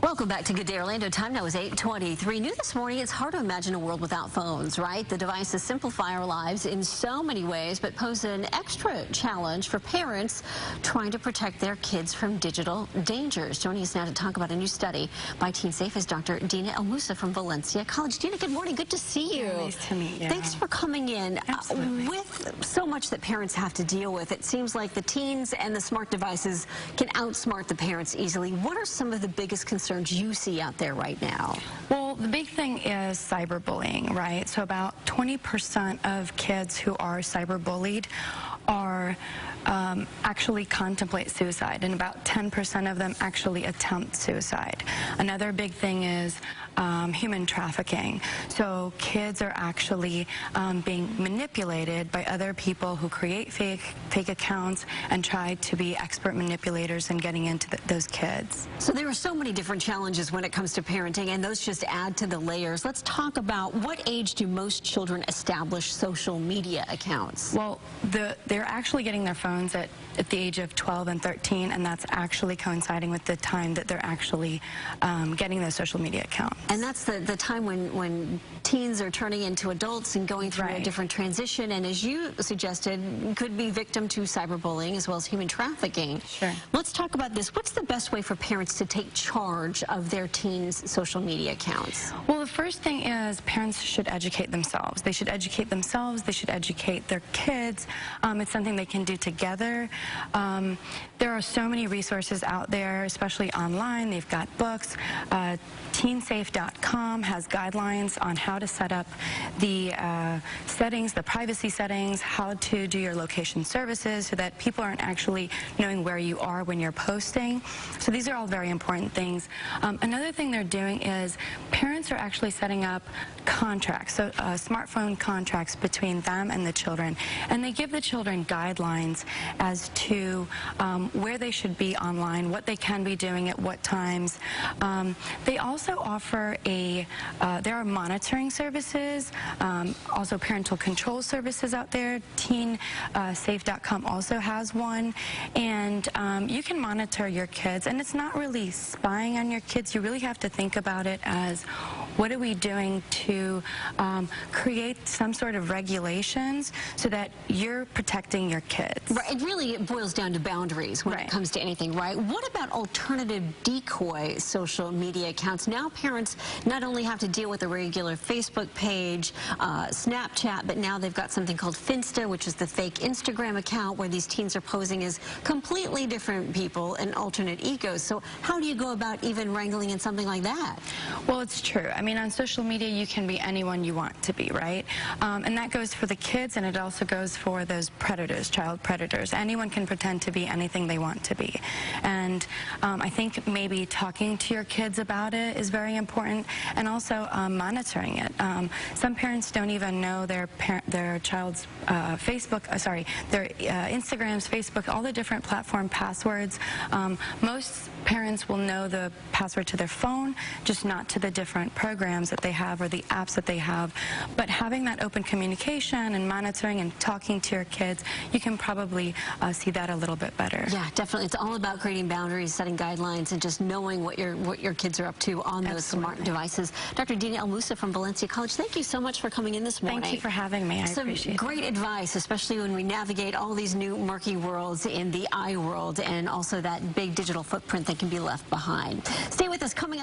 Welcome back to Good Day Orlando. Time now is 8:23. New this morning, it's hard to imagine a world without phones, right? The devices simplify our lives in so many ways, but pose an extra challenge for parents trying to protect their kids from digital dangers. Joining us now to talk about a new study by TeenSafe is Dr. Dina El Moussa from Valencia College. Dina, good morning. Good to see you. Nice to meet you. Thanks for coming in. Absolutely. With so much that parents have to deal with, it seems like the teens and the smart devices can outsmart the parents easily. What are some of the biggest concerns you see out there right now? Well, the big thing is cyberbullying, right? So about 20% of kids who are cyberbullied are actually contemplate suicide, and about 10% of them actually attempt suicide. Another big thing is human trafficking. So kids are actually being manipulated by other people who create fake accounts and try to be expert manipulators and getting into those kids. So there are so many different challenges when it comes to parenting, and those just add to the layers. Let's talk about what age do most children establish social media accounts? Well, they're actually getting their phones at the age of 12 and 13, and that's actually coinciding with the time that they're actually getting those social media accounts. And that's the time when teens are turning into adults and going through a different transition, and as you suggested, could be victim to cyberbullying as well as human trafficking. Sure. Let's talk about this. What's the best way for parents to take charge of their teens' social media accounts? Well, the first thing is parents should educate themselves. They should educate themselves. They should educate their kids. It's something they can do together. There are so many resources out there, especially online. They've got books. TeenSafe.com has guidelines on how to set up the settings, the privacy settings, how to do your location services so that people aren't actually knowing where you are when you're posting. So these are all very important things. Another thing they're doing is parents are actually setting up contracts, so smartphone contracts between them and the children, and they give the children guidelines as to where they should be online, what they can be doing at what times. They also offer there are monitoring services, also parental control services out there. TeenSafe.com also has one, and you can monitor your kids, and it's not really spying on your kids. You really have to think about it as, what are we doing to create some sort of regulations so that you're protecting your kids? Right. It really boils down to boundaries when it comes to anything, right? What about alternative decoy social media accounts? Now parents not only have to deal with a regular Facebook page, Snapchat, but now they've got something called Finsta, which is the fake Instagram account where these teens are posing as completely different people and alternate egos. So how do you go about even wrangling in something like that? Well, it's true. I mean, on social media, you can be anyone you want to be, right? And that goes for the kids, and it also goes for those predators, child predators. Anyone can pretend to be anything they want to be. And I think maybe talking to your kids about it is very important, and also monitoring it. Some parents don't even know their child's their Instagrams, Facebook, all the different platform passwords. Most parents will know the password to their phone, just not to the different programs that they have or the apps that they have. But having that open communication and monitoring and talking to your kids, you can probably see that a little bit better. Yeah, definitely. It's all about creating boundaries, setting guidelines, and just knowing what your kids are up to on those smart devices. Dr. Dina El Moussa from Valencia College, thank you so much for coming in this morning. Thank you for having me. I appreciate it. Some great advice, especially when we navigate all these new murky worlds in the I world, and also that big digital footprint that can be left behind. Stay with us. Coming up.